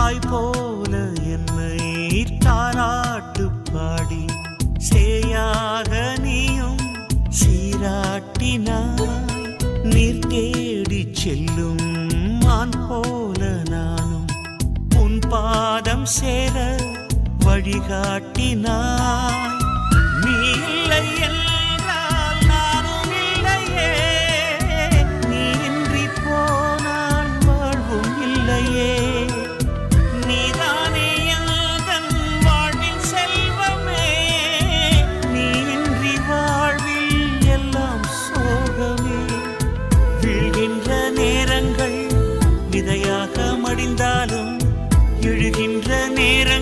தாய் போல என்னை தாராட்டு பாடி சேயாக நீயும் சீராட்டினாய். நீர் தேடி செல்லும் மான் போல நானும் உன் பாதம் சேர வழிகாட்டினாய். நீ இல்லை என்றால் நானும் இல்லையே, நீ இன்றி போனால் வாழ்வும் இல்லையே. நீதானே எந்தன் வாழ்வின் செல்வமே, நீ இன்றி வாழ்வில் எல்லாம் சோகமே. வீழ்கின்ற நேரங்கள் விதையாக மடிந்தாலும் எழுகின்ற நேரம்